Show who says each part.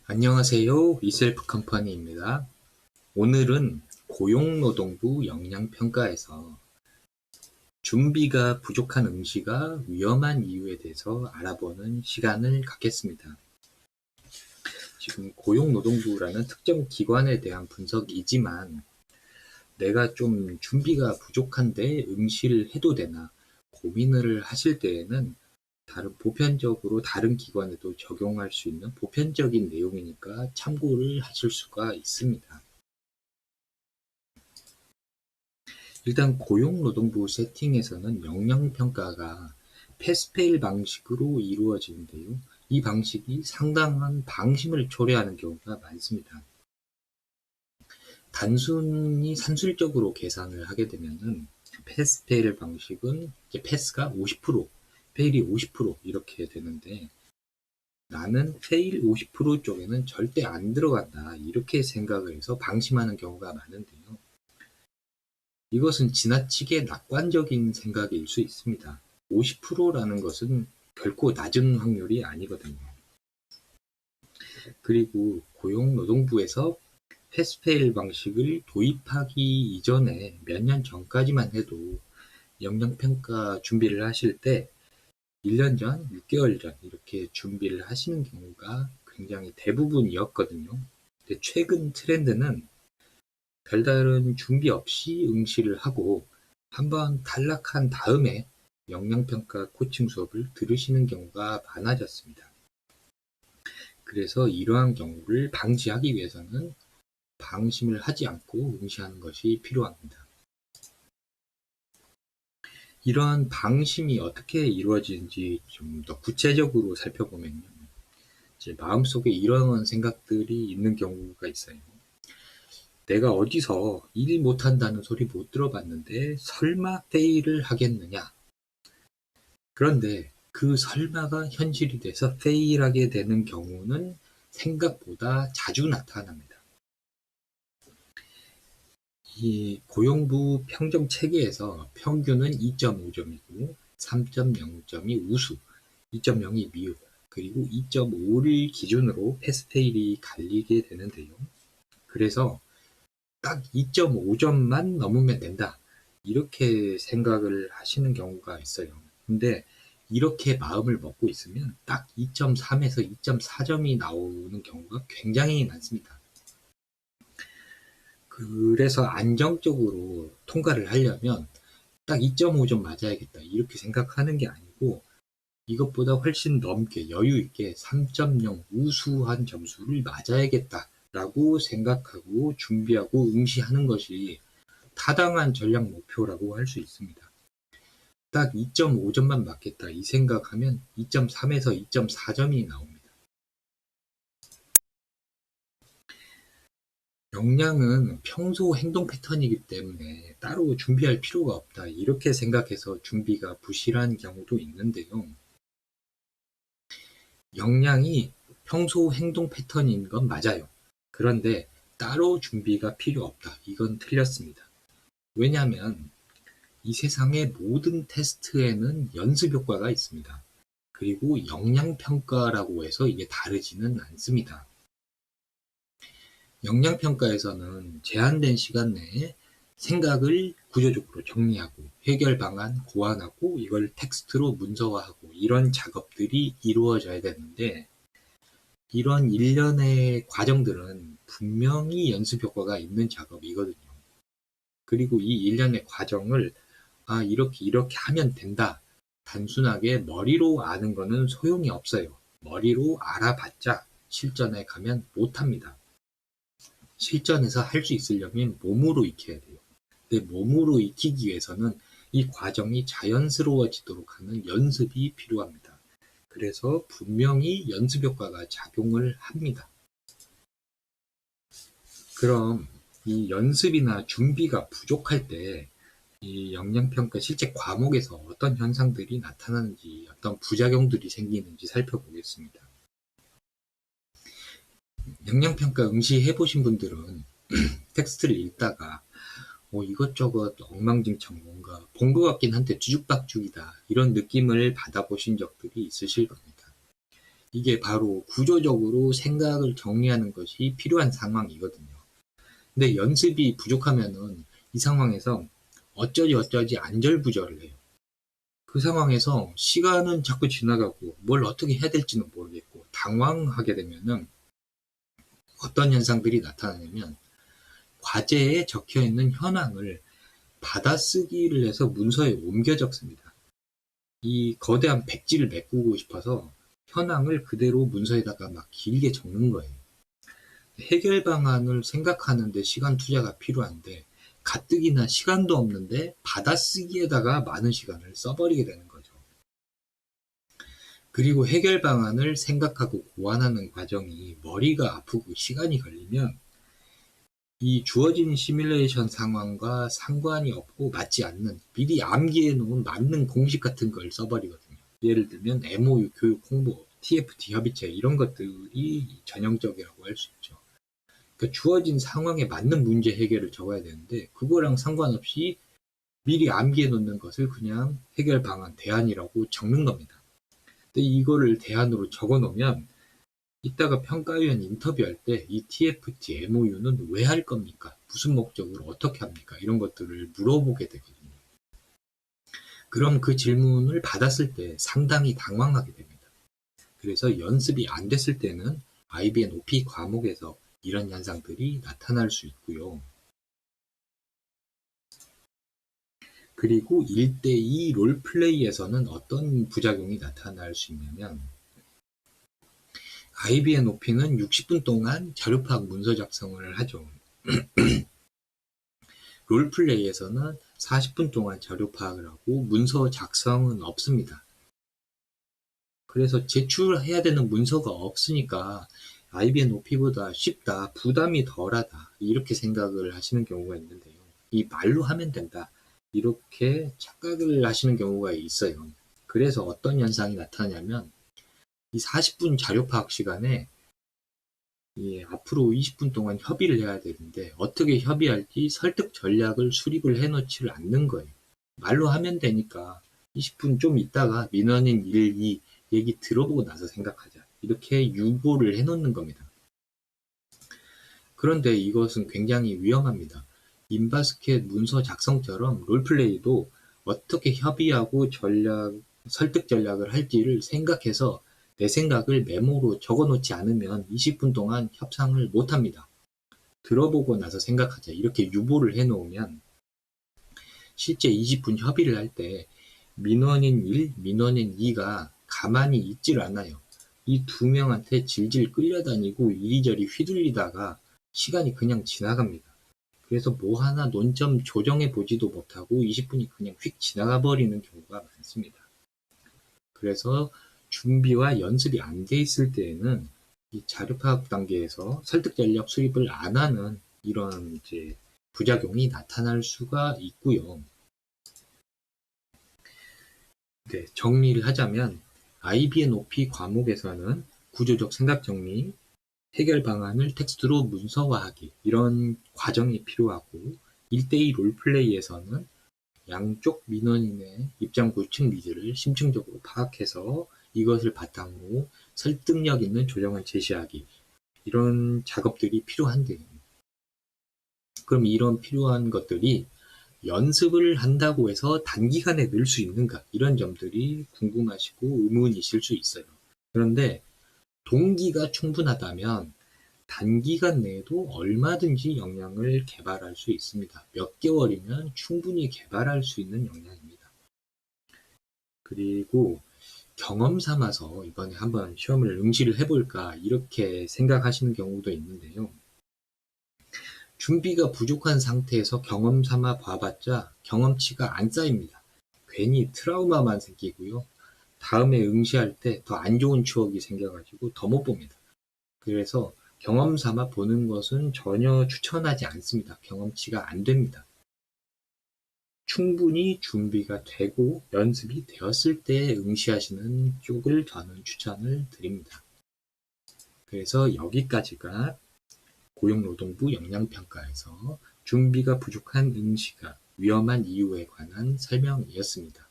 Speaker 1: 안녕하세요. 이셀프 컴퍼니입니다. 오늘은 고용노동부 역량평가에서 준비가 부족한 응시가 위험한 이유에 대해서 알아보는 시간을 갖겠습니다. 지금 고용노동부라는 특정 기관에 대한 분석이지만 내가 좀 준비가 부족한데 응시를 해도 되나 고민을 하실 때에는 보편적으로 다른 기관에도 적용할 수 있는 보편적인 내용이니까 참고를 하실 수가 있습니다. 일단 고용노동부 세팅에서는 역량평가가 패스페일 방식으로 이루어지는데요. 이 방식이 상당한 방심을 초래하는 경우가 많습니다. 단순히 산술적으로 계산을 하게 되면은 패스페일 방식은 이제 패스가 50%, 페일이 50% 이렇게 되는데 나는 페일 50% 쪽에는 절대 안 들어간다 이렇게 생각을 해서 방심하는 경우가 많은데요. 이것은 지나치게 낙관적인 생각일 수 있습니다. 50%라는 것은 결코 낮은 확률이 아니거든요. 그리고 고용노동부에서 패스페일 방식을 도입하기 이전에 몇 년 전까지만 해도 역량평가 준비를 하실 때 1년 전, 6개월 전 이렇게 준비를 하시는 경우가 굉장히 대부분이었거든요. 근데 최근 트렌드는 별다른 준비 없이 응시를 하고 한번 탈락한 다음에 역량평가 코칭 수업을 들으시는 경우가 많아졌습니다. 그래서 이러한 경우를 방지하기 위해서는 방심을 하지 않고 응시하는 것이 필요합니다. 이러한 방심이 어떻게 이루어지는지 좀 더 구체적으로 살펴보면요. 제 마음속에 이런 생각들이 있는 경우가 있어요. 내가 어디서 일 못한다는 소리 못 들어봤는데 설마 페일을 하겠느냐? 그런데 그 설마가 현실이 돼서 페일하게 되는 경우는 생각보다 자주 나타납니다. 이 고용부 평점 체계에서 평균은 2.5점이고 3.0점이 우수, 2.0이 미흡, 그리고 2.5를 기준으로 패스페일이 갈리게 되는데요. 그래서 딱 2.5점만 넘으면 된다. 이렇게 생각을 하시는 경우가 있어요. 근데 이렇게 마음을 먹고 있으면 딱 2.3에서 2.4점이 나오는 경우가 굉장히 많습니다. 그래서 안정적으로 통과를 하려면 딱 2.5점 맞아야겠다. 이렇게 생각하는 게 아니고 이것보다 훨씬 넘게 여유 있게 3.0 우수한 점수를 맞아야겠다. 라고 생각하고 준비하고 응시하는 것이 타당한 전략 목표라고 할 수 있습니다. 딱 2.5점만 맞겠다 이 생각하면 2.3에서 2.4점이 나옵니다. 역량은 평소 행동 패턴이기 때문에 따로 준비할 필요가 없다 이렇게 생각해서 준비가 부실한 경우도 있는데요. 역량이 평소 행동 패턴인 건 맞아요. 그런데 따로 준비가 필요 없다 이건 틀렸습니다. 왜냐하면 이 세상의 모든 테스트에는 연습 효과가 있습니다. 그리고 역량평가라고 해서 이게 다르지는 않습니다. 역량평가에서는 제한된 시간 내에 생각을 구조적으로 정리하고 해결 방안 고안하고 이걸 텍스트로 문서화하고 이런 작업들이 이루어져야 되는데 이런 일련의 과정들은 분명히 연습 효과가 있는 작업이거든요. 그리고 이 일련의 과정을 이렇게 하면 된다. 단순하게 머리로 아는 거는 소용이 없어요. 머리로 알아봤자 실전에 가면 못합니다. 실전에서 할 수 있으려면 몸으로 익혀야 돼요. 근데 몸으로 익히기 위해서는 이 과정이 자연스러워지도록 하는 연습이 필요합니다. 그래서 분명히 연습 효과가 작용을 합니다. 그럼 이 연습이나 준비가 부족할 때 이 역량평가 실제 과목에서 어떤 현상들이 나타나는지 어떤 부작용들이 생기는지 살펴보겠습니다. 역량평가 응시해 보신 분들은 텍스트를 읽다가 이것저것 엉망진창 뭔가 본 것 같긴 한데 뒤죽박죽이다 이런 느낌을 받아보신 적들이 있으실 겁니다. 이게 바로 구조적으로 생각을 정리하는 것이 필요한 상황이거든요. 근데 연습이 부족하면은 이 상황에서 어쩌지 안절부절을 해요. 그 상황에서 시간은 자꾸 지나가고 뭘 어떻게 해야 될지는 모르겠고 당황하게 되면은 어떤 현상들이 나타나냐면 과제에 적혀 있는 현황을 받아쓰기를 해서 문서에 옮겨 적습니다. 이 거대한 백지를 메꾸고 싶어서 현황을 그대로 문서에다가 막 길게 적는 거예요. 해결 방안을 생각하는데 시간 투자가 필요한데 가뜩이나 시간도 없는데 받아쓰기에다가 많은 시간을 써버리게 되는 거죠. 그리고 해결 방안을 생각하고 고안하는 과정이 머리가 아프고 시간이 걸리면 이 주어진 시뮬레이션 상황과 상관이 없고 맞지 않는 미리 암기해 놓은 맞는 공식 같은 걸 써버리거든요. 예를 들면 MOU, 교육 홍보, TFT 협의체 이런 것들이 전형적이라고 할 수 있죠. 그러니까 주어진 상황에 맞는 문제 해결을 적어야 되는데 그거랑 상관없이 미리 암기해 놓는 것을 그냥 해결 방안 대안이라고 적는 겁니다. 근데 이거를 대안으로 적어 놓으면 이따가 평가위원 인터뷰할 때 이 TFT, MOU는 왜 할 겁니까? 무슨 목적으로 어떻게 합니까? 이런 것들을 물어보게 되거든요. 그럼 그 질문을 받았을 때 상당히 당황하게 됩니다. 그래서 연습이 안 됐을 때는 IBM OP 과목에서 이런 현상들이 나타날 수 있고요. 그리고 1대2 롤플레이에서는 어떤 부작용이 나타날 수 있냐면 IBM OP는 60분 동안 자료 파악 문서 작성을 하죠. 롤플레이에서는 40분 동안 자료 파악을 하고 문서 작성은 없습니다. 그래서 제출해야 되는 문서가 없으니까 IBM OP보다 쉽다, 부담이 덜하다 이렇게 생각을 하시는 경우가 있는데요. 이 말로 하면 된다 이렇게 착각을 하시는 경우가 있어요. 그래서 어떤 현상이 나타나냐면 이 40분 자료 파악 시간에 앞으로 20분 동안 협의를 해야 되는데 어떻게 협의할지 설득 전략을 수립을 해놓지를 않는 거예요. 말로 하면 되니까 20분 좀 있다가 민원인 1, 2 얘기 들어보고 나서 생각하자. 이렇게 유보를 해놓는 겁니다. 그런데 이것은 굉장히 위험합니다. 인바스켓 문서 작성처럼 롤플레이도 어떻게 협의하고 설득 전략을 할지를 생각해서 내 생각을 메모로 적어 놓지 않으면 20분 동안 협상을 못 합니다. 들어보고 나서 생각하자. 이렇게 유보를 해 놓으면 실제 20분 협의를 할 때 민원인 1, 민원인 2가 가만히 있질 않아요. 이 두 명한테 질질 끌려다니고 이리저리 휘둘리다가 시간이 그냥 지나갑니다. 그래서 뭐 하나 논점 조정해 보지도 못하고 20분이 그냥 휙 지나가 버리는 경우가 많습니다. 그래서 준비와 연습이 안 돼 있을 때에는 이 자료 파악 단계에서 설득 전략 수립을 안 하는 이런 이제 부작용이 나타날 수가 있고요. 네, 정리를 하자면 IBM OP 과목에서는 구조적 생각 정리, 해결 방안을 텍스트로 문서화하기 이런 과정이 필요하고 1대2 롤플레이에서는 양쪽 민원인의 입장 구축 니즈를 심층적으로 파악해서 이것을 바탕으로 설득력 있는 조정을 제시하기 이런 작업들이 필요한데요. 그럼 이런 필요한 것들이 연습을 한다고 해서 단기간에 늘 수 있는가 이런 점들이 궁금하시고 의문이실 수 있어요. 그런데 동기가 충분하다면 단기간 내에도 얼마든지 역량을 개발할 수 있습니다. 몇 개월이면 충분히 개발할 수 있는 역량입니다. 그리고 경험 삼아서 이번에 한번 시험을 응시를 해볼까 이렇게 생각하시는 경우도 있는데요. 준비가 부족한 상태에서 경험 삼아 봐봤자 경험치가 안 쌓입니다. 괜히 트라우마만 생기고요. 다음에 응시할 때 더 안 좋은 추억이 생겨가지고 더 못 봅니다. 그래서 경험 삼아 보는 것은 전혀 추천하지 않습니다. 경험치가 안 됩니다. 충분히 준비가 되고 연습이 되었을 때 응시하시는 쪽을 저는 추천을 드립니다. 그래서 여기까지가 고용노동부 역량평가에서 준비가 부족한 응시가 위험한 이유에 관한 설명이었습니다.